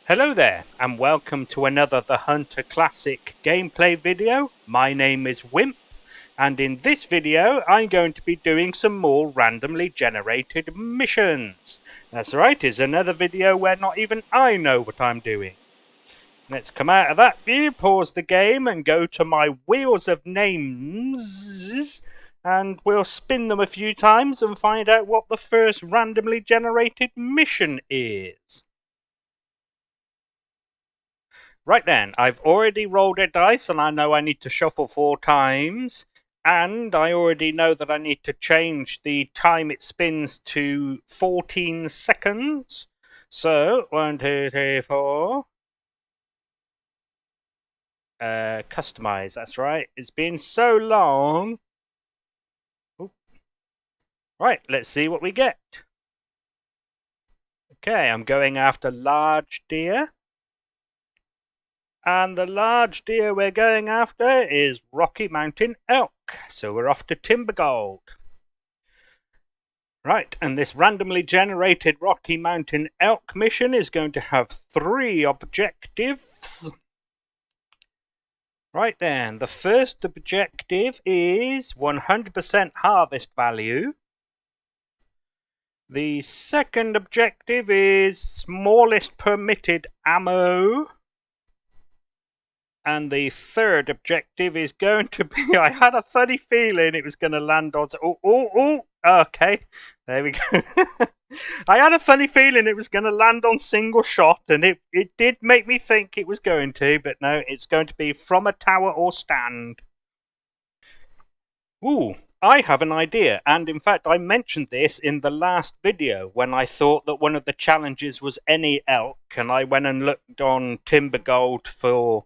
Hello there, and welcome to another The Hunter Classic gameplay video. My name is Wimp, and in this video I'm going to be doing some more randomly generated missions. That's right, it's another video where not even I know what I'm doing. Let's come out of that view, pause the game, and go to my wheels of names, and we'll spin them a few times and find out what the first randomly generated mission is. Right then, I've already rolled a dice and I know I need to shuffle 4 times. And I already know that I need to change the time it spins to 14 seconds. So, 1, 2, 3, 4. Customize, that's right. It's been so long. Ooh. Right, let's see what we get. Okay, I'm going after large deer. And the large deer we're going after is Rocky Mountain elk. So we're off to Timbergold. Right, and this randomly generated Rocky Mountain elk mission is going to have 3 objectives. Right then, the first objective is 100% harvest value. The second objective is smallest permitted ammo. And the third objective is going to be, I had a funny feeling it was going to land on... Okay, there we go. I had a funny feeling it was going to land on single shot, and it did make me think it was going to, but no, it's going to be from a tower or stand. Ooh, I have an idea, and in fact I mentioned this in the last video when I thought that one of the challenges was any elk, and I went and looked on Timbergold for...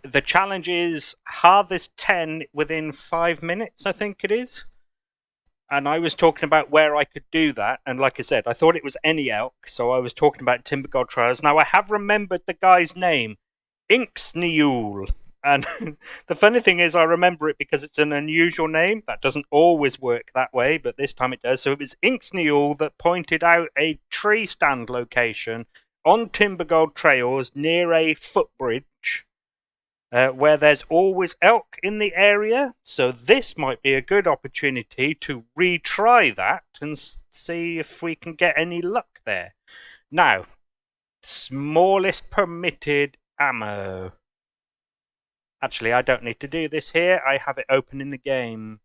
the challenge is harvest 10 within 5 minutes, I think it is. And I was talking about where I could do that. And like I said, I thought it was any elk. So I was talking about Timbergold Trails. Now I have remembered the guy's name, Inksneul. And the funny thing is I remember it because it's an unusual name. That doesn't always work that way, but this time it does. So it was Inksneul that pointed out a tree stand location on Timbergold Trails near a footbridge. Where there's always elk in the area, so this might be a good opportunity to retry that and see if we can get any luck there. Now, smallest permitted ammo. Actually, I don't need to do this here, I have it open in the game.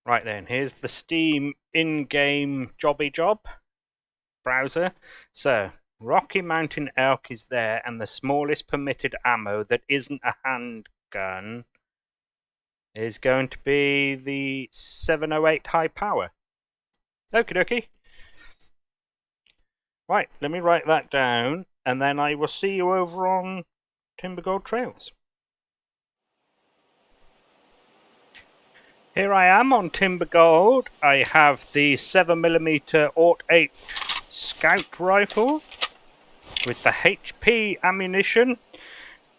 Right then, here's the Steam in-game jobby job browser. So, Rocky Mountain elk is there, and the smallest permitted ammo that isn't a handgun is going to be the 708 high power. Okie dokie. Right, let me write that down, and then I will see you over on Timbergold Trails. Here I am on Timbergold. I have the 7mm Aut 8 Scout rifle with the HP ammunition.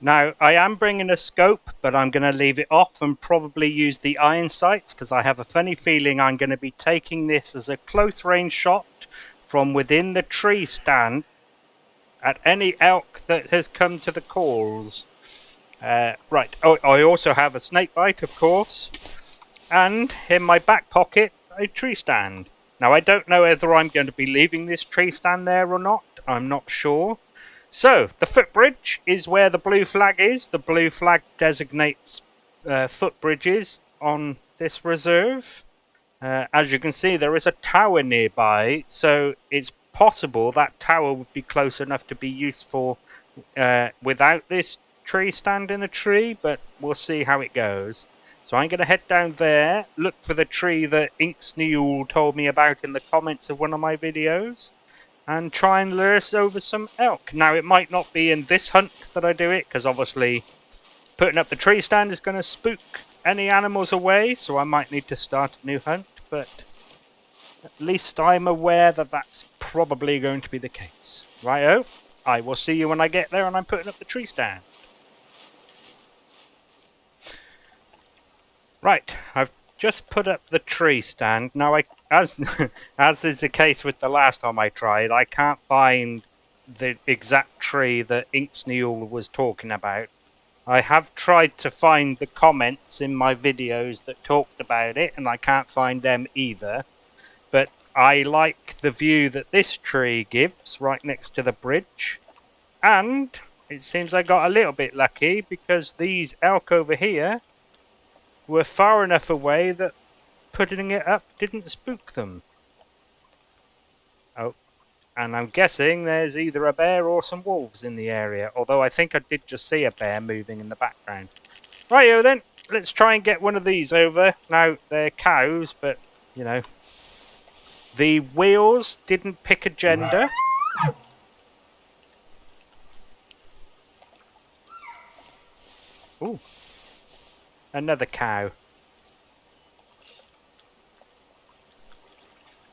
Now, I am bringing a scope, but I'm going to leave it off and probably use the iron sights because I have a funny feeling I'm going to be taking this as a close range shot from within the tree stand at any elk that has come to the calls. Right, oh, I also have a snake bite, of course, and in my back pocket, a tree stand. Now, I don't know whether I'm going to be leaving this tree stand there or not. I'm not sure. So, the footbridge is where the blue flag is. The blue flag designates footbridges on this reserve. As you can see, there is a tower nearby, so it's possible that tower would be close enough to be useful without this tree stand in a tree, but we'll see how it goes. So I'm going to head down there, look for the tree that Inksneul told me about in the comments of one of my videos, and try and lure us over some elk. Now, it might not be in this hunt that I do it, because obviously putting up the tree stand is going to spook any animals away, so I might need to start a new hunt, but at least I'm aware that that's probably going to be the case. Righto, I will see you when I get there and I'm putting up the tree stand. Right, I've just put up the tree stand. Now, as is the case with the last time I tried, I can't find the exact tree that Inksneil was talking about. I have tried to find the comments in my videos that talked about it, and I can't find them either. But I like the view that this tree gives right next to the bridge. And it seems I got a little bit lucky because these elk over here were far enough away that putting it up didn't spook them. Oh, and I'm guessing there's either a bear or some wolves in the area, although I think I did just see a bear moving in the background. Rightio then, let's try and get one of these over. Now, they're cows, but, you know, the wheels didn't pick a gender. Ooh, another cow.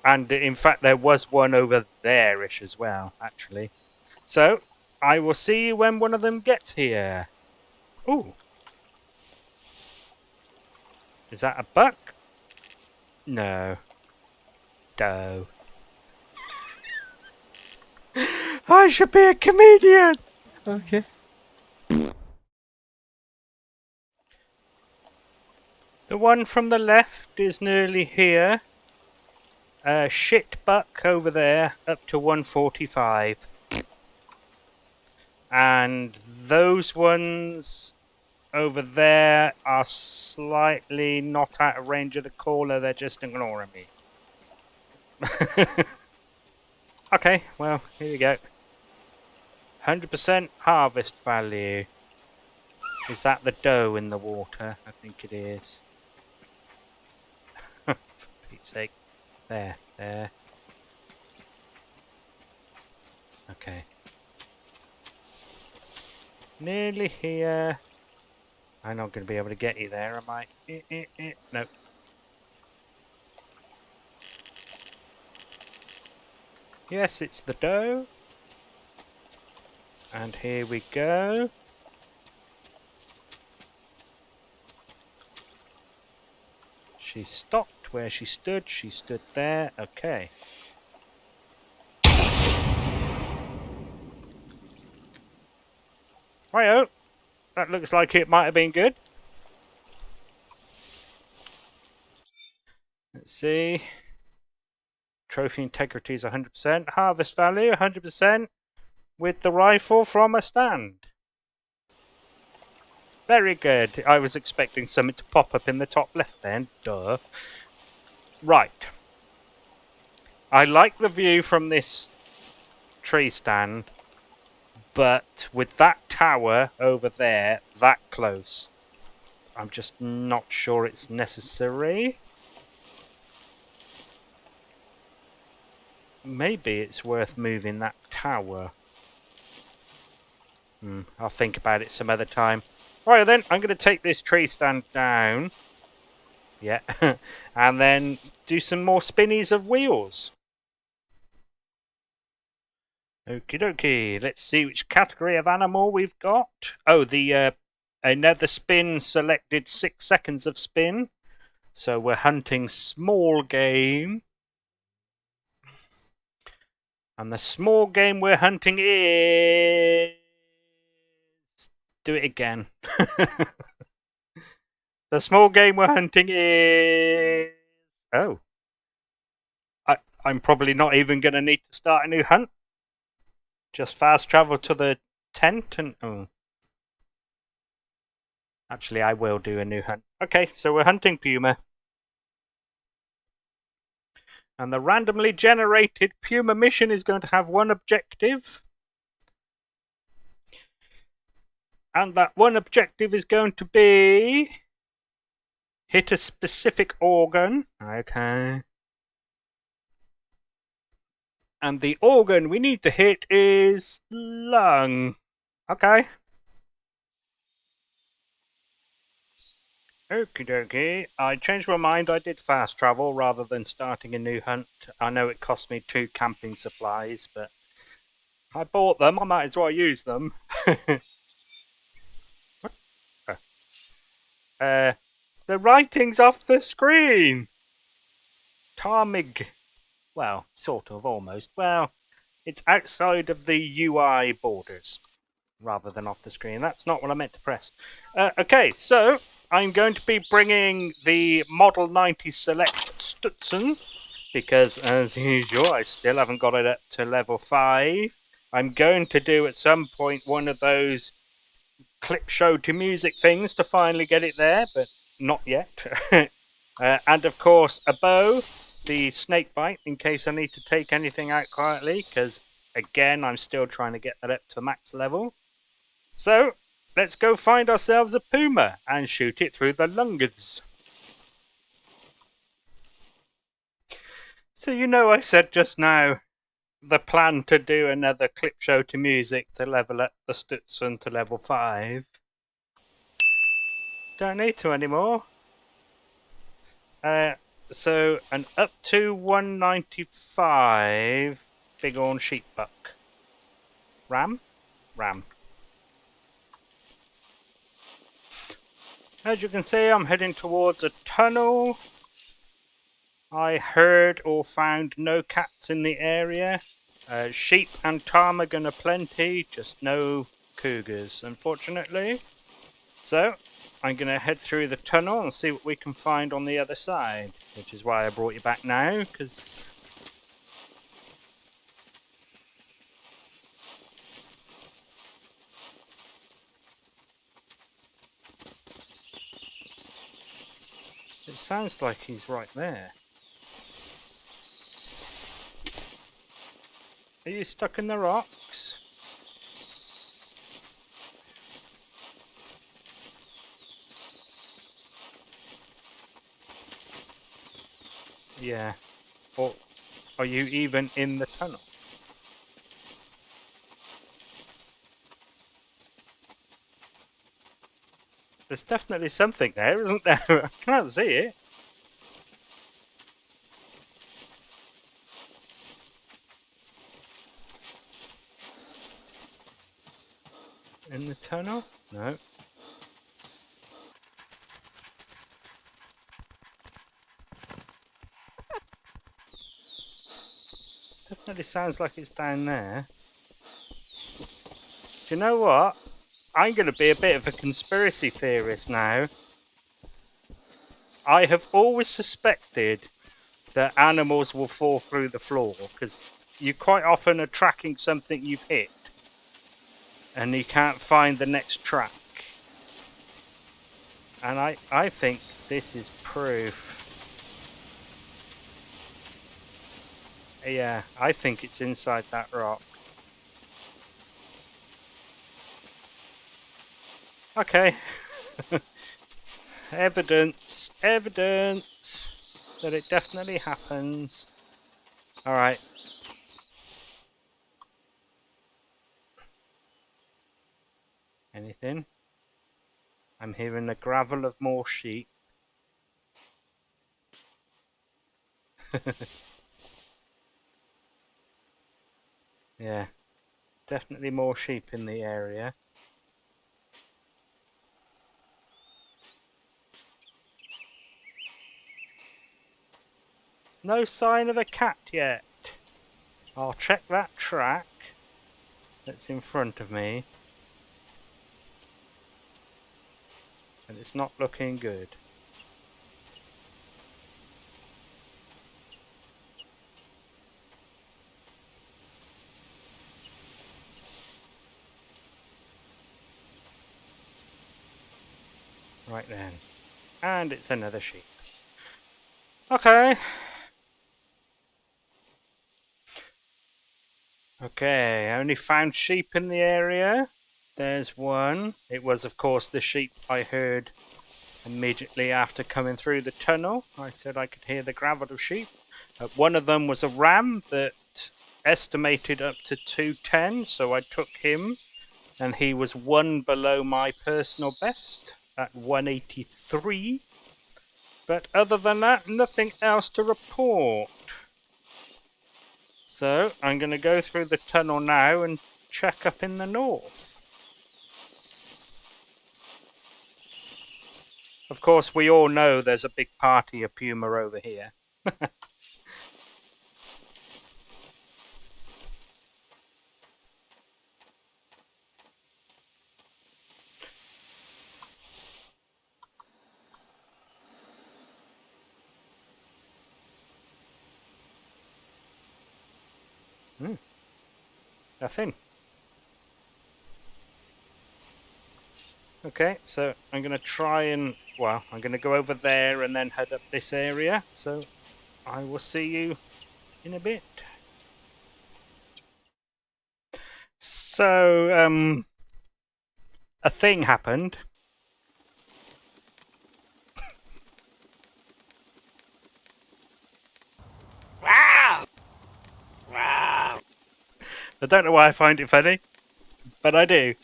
And in fact, there was one over there-ish as well, actually. So, I will see you when one of them gets here. Ooh. Is that a buck? No. Doe. I should be a comedian! Okay. The one from the left is nearly here. Shit buck over there, up to 145. And those ones over there are slightly not out of range of the caller, they're just ignoring me. Okay, well, here we go. 100% harvest value. Is that the doe in the water? I think it is. For Pete's sake. There. Okay. Nearly here. I'm not going to be able to get you there, am I? Nope. Yes, it's the doe. And here we go. She stopped where she stood. She stood there. Okay. Righto. That looks like it might have been good. Let's see. Trophy integrity is 100%. Harvest value 100%. With the rifle from a stand. Very good. I was expecting something to pop up in the top left then. Duh. Right. I like the view from this tree stand, but with that tower over there, that close, I'm just not sure it's necessary. Maybe it's worth moving that tower. I'll think about it some other time. Right then, I'm going to take this tree stand down. Yeah. And then do some more spinnies of wheels. Okie dokie. Let's see which category of animal we've got. Oh, the another spin selected 6 seconds of spin. So we're hunting small game. And the small game we're hunting is... Do it again. The small game we're hunting is... Oh. I'm probably not even going to need to start a new hunt. Just fast travel to the tent and... Oh. Actually, I will do a new hunt. Okay, so we're hunting Puma. And the randomly generated Puma mission is going to have one objective. And that one objective is going to be... hit a specific organ. Okay. And the organ we need to hit is lung. Okay. Okie dokie. I changed my mind. I did fast travel rather than starting a new hunt. I know it cost me 2 camping supplies, but I bought them. I might as well use them. The writing's off the screen. Tarmig. Well, sort of, almost. Well, It's outside of the UI borders rather than off the screen. That's not what I meant to press. Okay, so I'm going to be bringing the Model 90 Select Stutzen because, as usual, I still haven't got it up to level 5. I'm going to do at some point one of those clip show to music things to finally get it there, but not yet. And of course, a bow, the snake bite, in case I need to take anything out quietly, because again, I'm still trying to get that up to max level. So, let's go find ourselves a Puma and shoot it through the lungs. So you know I said just now the plan to do another clip show to music to level up the Stutzen to level 5. Don't need to anymore. So an up to 195 bighorn sheepbuck. Ram? Ram. As you can see, I'm heading towards a tunnel. I heard or found no cats in the area. Sheep and ptarmigan are plenty, just no cougars, unfortunately. So, I'm going to head through the tunnel and see what we can find on the other side, which is why I brought you back now, because it sounds like he's right there. Are you stuck in the rocks? Yeah. Or are you even in the tunnel? There's definitely something there, isn't there? I can't see it. In the tunnel? No. Definitely sounds like it's down there. Do you know what? I'm going to be a bit of a conspiracy theorist now. I have always suspected that animals will fall through the floor because you quite often are tracking something you've hit and you can't find the next track. And I think this is proof. Yeah, I think it's inside that rock. Okay. Evidence that it definitely happens. Alright. Anything? I'm hearing the gravel of more sheep. Yeah, definitely more sheep in the area. No sign of a cat yet. I'll check that track that's in front of me. And it's not looking good. Right then. And it's another sheep. Okay. Okay, I only found sheep in the area. There's one. It was, of course, the sheep I heard immediately after coming through the tunnel. I said I could hear the gravel of sheep. One of them was a ram that estimated up to 210, so I took him, and he was one below my personal best at 183. But other than that, nothing else to report. So I'm going to go through the tunnel now and check up in the north. Of course, we all know there's a big party of Puma over here. Nothing. Okay, so I'm going to try and, well, I'm going to go over there and then head up this area. So I will see you in a bit. So, a thing happened. Wow! Wow! I don't know why I find it funny, but I do.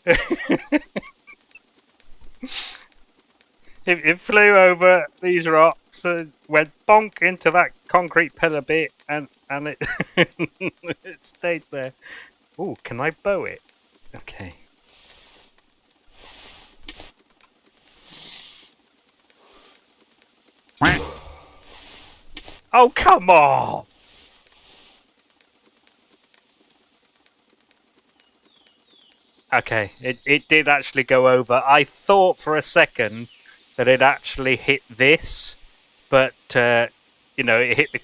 It flew over these rocks and went bonk into that concrete pillar bit, and it it stayed there. Ooh, can I bow it? Okay. Oh, come on! Okay, it did actually go over. I thought for a second that it actually hit this, but you know, it hit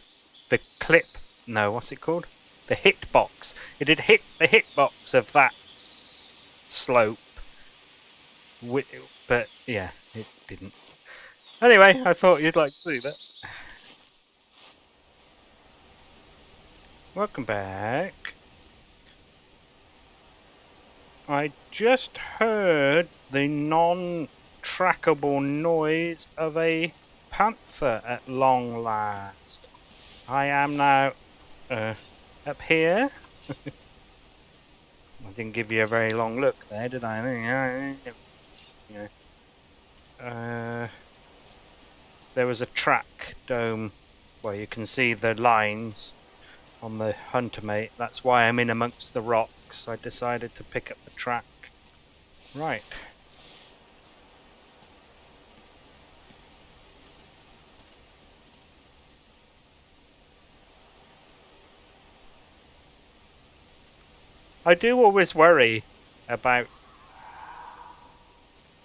the clip. No, what's it called? The hitbox. It did hit the hitbox of that slope, but yeah, it didn't. Anyway, I thought you'd like to see that. Welcome back. I just heard the non-trackable noise of a panther at long last. I am now up here. I didn't give you a very long look there, did I? There was a track dome where you can see the lines on the Hunter mate. That's why I'm in amongst the rocks. I decided to pick up the track. Right. I do always worry about...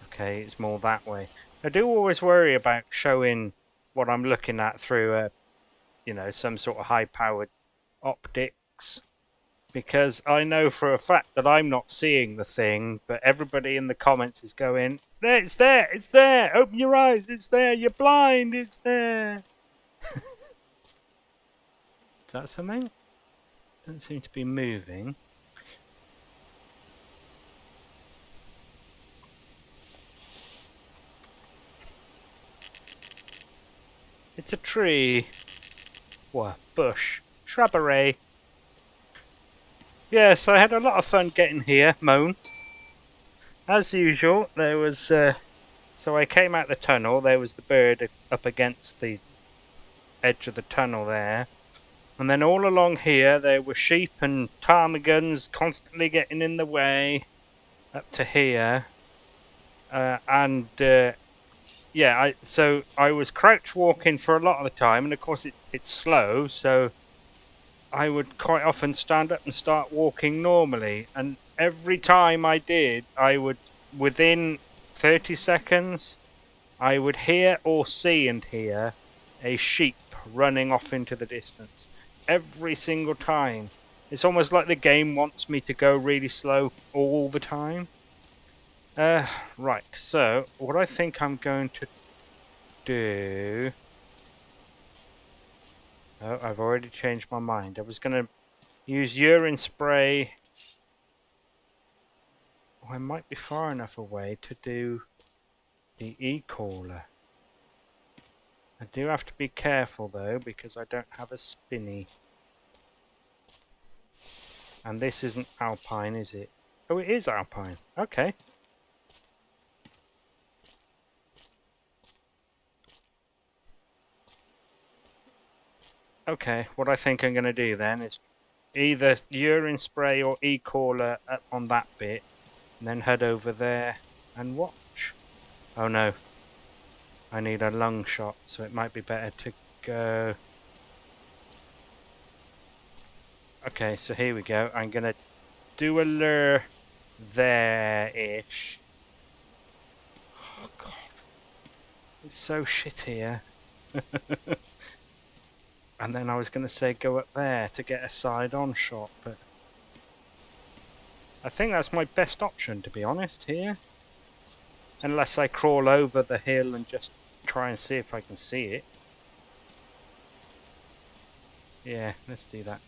Okay, it's more that way. I do always worry about showing what I'm looking at through a, you know, some sort of high-powered optics, because I know for a fact that I'm not seeing the thing, but everybody in the comments is going, "There, it's there, it's there, open your eyes, it's there, you're blind, it's there." Is that something? Doesn't seem to be moving. It's a tree. What? Bush. Shrubbery. Yes, I had a lot of fun getting here, Moan. As usual, there was... so I came out the tunnel, there was the bird up against the edge of the tunnel there. And then all along here, there were sheep and ptarmigans constantly getting in the way up to here. Yeah, so I was crouch walking for a lot of the time, and of course it's slow, so I would quite often stand up and start walking normally. And every time I did, I would, within 30 seconds, I would hear or see and hear a sheep running off into the distance. Every single time. It's almost like the game wants me to go really slow all the time. Right, so what I think I'm going to do... Oh, I've already changed my mind. I was going to use urine spray. Oh, I might be far enough away to do the e-caller. I do have to be careful though, because I don't have a spinny. And this isn't alpine, is it? Oh, it is alpine. Okay. Okay, what I think I'm going to do then is either urine spray or e-caller up on that bit, and then head over there and watch. Oh no, I need a lung shot, so it might be better to go... Okay, so here we go. I'm going to do a lure there-ish. Oh god, it's so shit here. And then I was going to say go up there to get a side-on shot, but I think that's my best option, to be honest, here. Unless I crawl over the hill and just try and see if I can see it. Yeah, let's do that.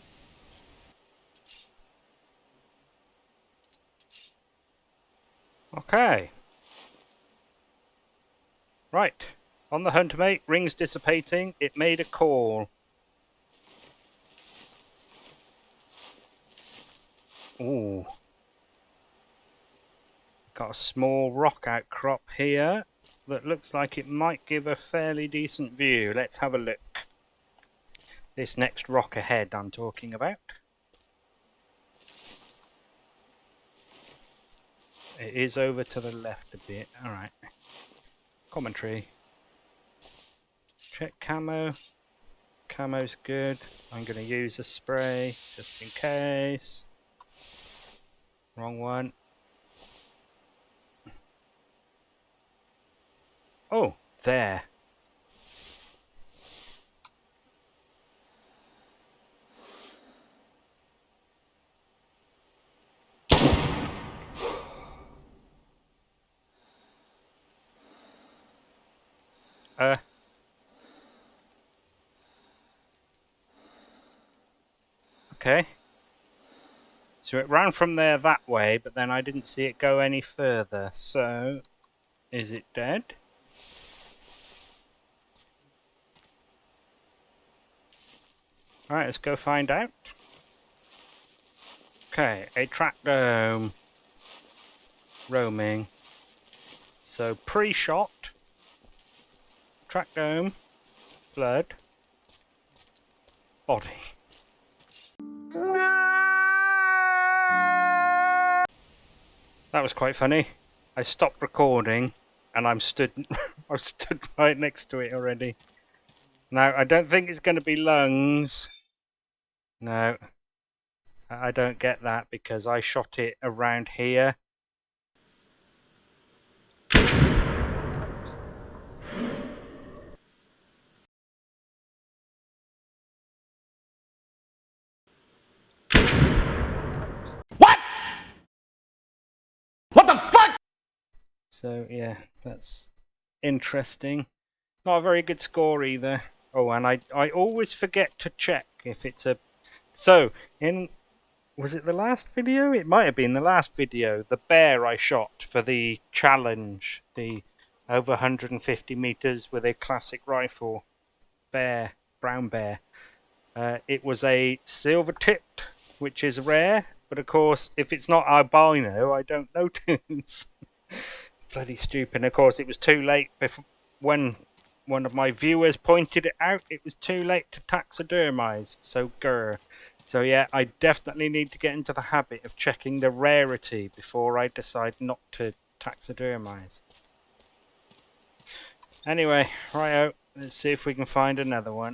Okay. Right. On the hunter mate, rings dissipating. It made a call. Ooh. Got a small rock outcrop here that looks like it might give a fairly decent view. Let's have a look. This next rock ahead I'm talking about. It is over to the left a bit. Alright. Commentary. Check camo. Camo's good. I'm going to use a spray just in case. Wrong one. Oh, there. Okay. So it ran from there that way, but then I didn't see it go any further. So, is it dead? Alright, let's go find out. Okay, a track dome. Roaming. So, pre-shot. Track dome. Blood. Body. That was quite funny. I stopped recording and I stood right next to it already. Now, I don't think it's going to be lungs. No. I don't get that because I shot it around here. What? What the fuck? So yeah, that's interesting. Not a very good score either. Oh, and I always forget to check if it's a... So, was it the last video? It might have been the last video. The bear I shot for the challenge. The over 150 meters with a classic rifle. Bear. Brown bear. It was a silver tipped, which is rare. But of course, if it's not albino, I don't notice. Bloody stupid. Of course, it was too late when one of my viewers pointed it out. It was too late to taxidermize. So, grr. So yeah, I definitely need to get into the habit of checking the rarity before I decide not to taxidermize. Anyway, righto. Let's see if we can find another one.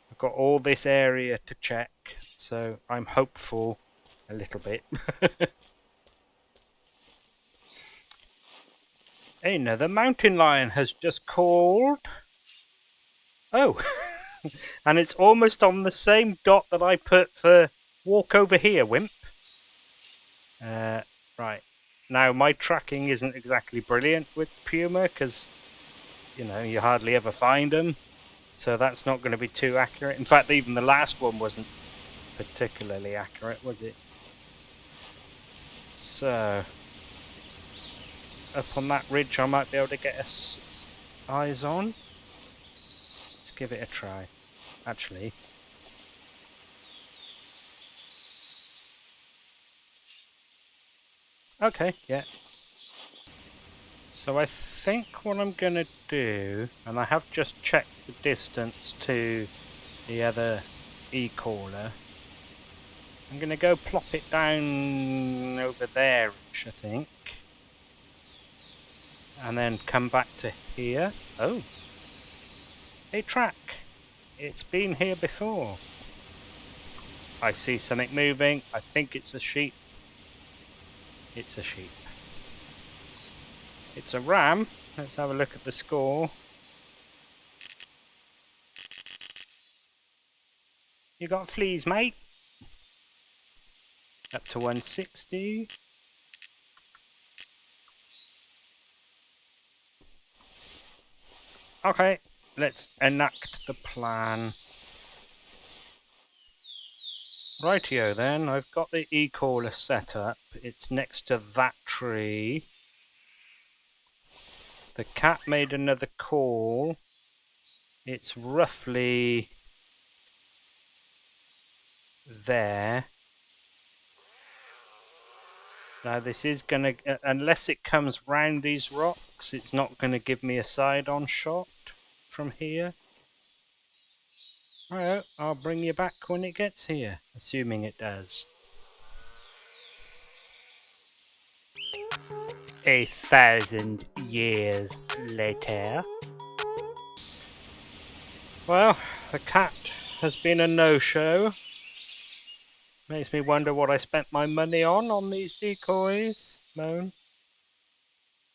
I've got all this area to check, so I'm hopeful a little bit. Another mountain lion has just called. Oh, and it's almost on the same dot that I put for walk over here, wimp. Right. Now, my tracking isn't exactly brilliant with Puma because, you know, you hardly ever find them. So that's not going to be too accurate. In fact, even the last one wasn't particularly accurate, was it? So, up on that ridge, I might be able to get us eyes on. Let's give it a try. Actually. Okay, yeah. So I think what I'm going to do, and I have just checked the distance to the other e-caller. I'm going to go plop it down over there-ish, I think. And then come back to here. Oh. A track. It's been here before. I see something moving. I think it's a sheep. It's a sheep. It's a ram. Let's have a look at the score. You got fleas, mate? Up to 160. Okay, let's enact the plan. Rightio then, I've got the e-caller set up. It's next to that tree. The cat made another call. It's roughly there. Now this is gonna, unless it comes round these rocks, it's not gonna give me a side-on shot from here. Alright, I'll bring you back when it gets here, assuming it does. 1,000 years later. Well, the cat has been a no-show. Makes me wonder what I spent my money on these decoys, Moan.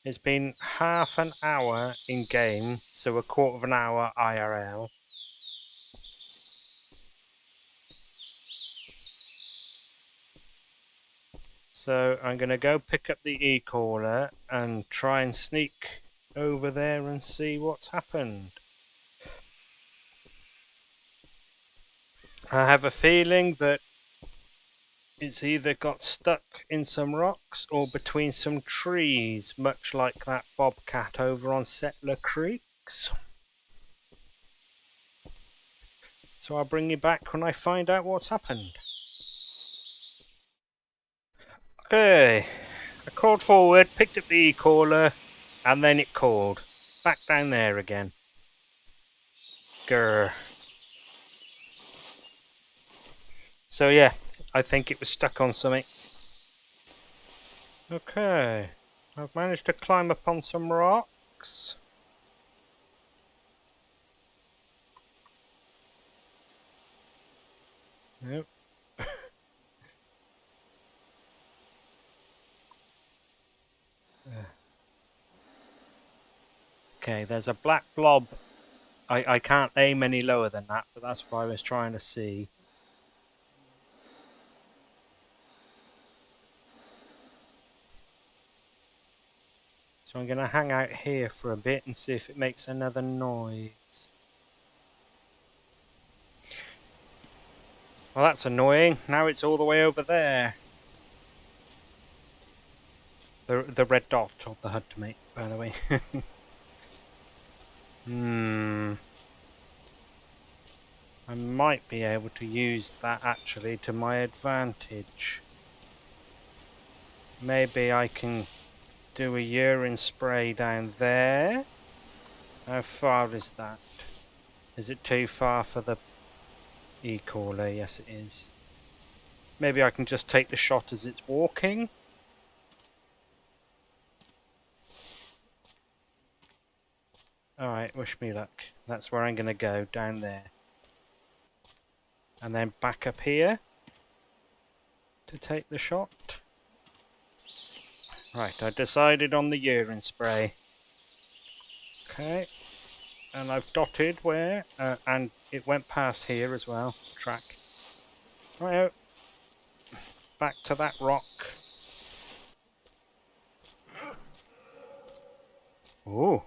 It's been half an hour in game, so a quarter of an hour IRL. So I'm going to go pick up the e-caller and try and sneak over there and see what's happened. I have a feeling that it's either got stuck in some rocks or between some trees, much like that bobcat over on Settler Creeks. So I'll bring you back when I find out what's happened. Okay, I called forward, picked up the e-caller, and then it called. Back down there again. Grr. So yeah, I think it was stuck on something. Okay, I've managed to climb up on some rocks. Nope. Okay, there's a black blob. I can't aim any lower than that, but that's what I was trying to see. So I'm going to hang out here for a bit and see if it makes another noise. Well, that's annoying. Now it's all the way over there. The red dot on the HUD, mate, by the way. I might be able to use that actually to my advantage. Maybe I can do a urine spray down there. How far is that? Is it too far for the e-caller? Yes, it is. Maybe I can just take the shot as it's walking. Alright, wish me luck. That's where I'm going to go, down there. And then back up here to take the shot. Right, I decided on the urine spray. Okay. And I've dotted where, and it went past here as well, track. Right, back to that rock. Ooh.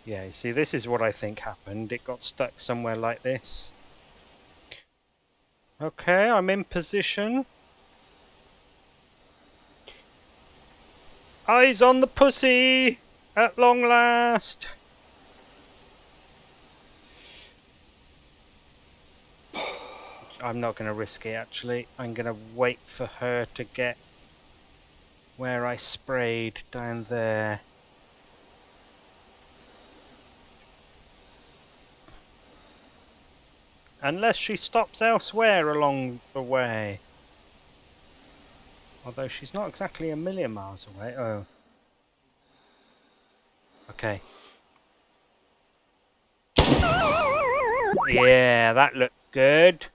Yeah, you see, this is what I think happened. It got stuck somewhere like this. Okay, I'm in position. Eyes on the pussy! At long last! I'm not going to risk it, actually. I'm going to wait for her to get where I sprayed down there. Unless she stops elsewhere along the way. Although she's not exactly a million miles away. Oh. Okay. Yeah, that looked good.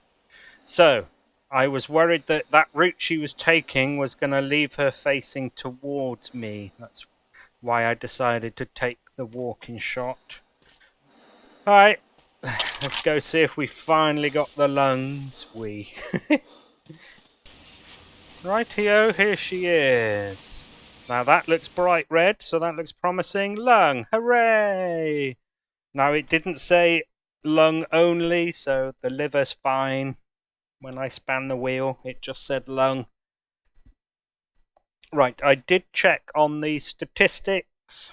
So, I was worried that that route she was taking was going to leave her facing towards me. That's why I decided to take the walking shot. Alright, let's go see if we finally got the lungs. Rightio, here she is. Now that looks bright red, so that looks promising. Lung, hooray! Now it didn't say lung only, so the liver's fine. When I span the wheel, it just said lung. Right, I did check on the statistics.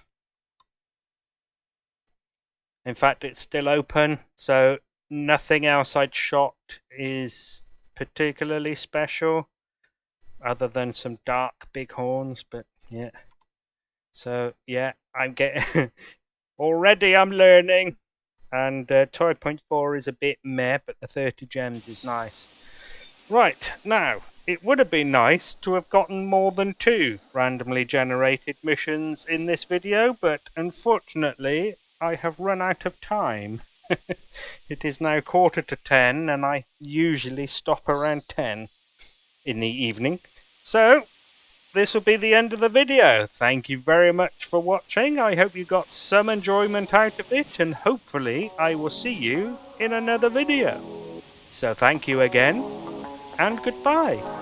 In fact, it's still open, so nothing else I'd shot is particularly special, other than some dark bighorns, but yeah. So, yeah, I'm getting... already I'm learning, and Toy Point 4 is a bit meh, but the 30 gems is nice. Right, now, it would have been nice to have gotten more than 2 randomly generated missions in this video, but unfortunately, I have run out of time. It is now 9:45, and I usually stop around 10 in the evening. So, this will be the end of the video. Thank you very much for watching. I hope you got some enjoyment out of it, and hopefully I will see you in another video. So thank you again, and goodbye.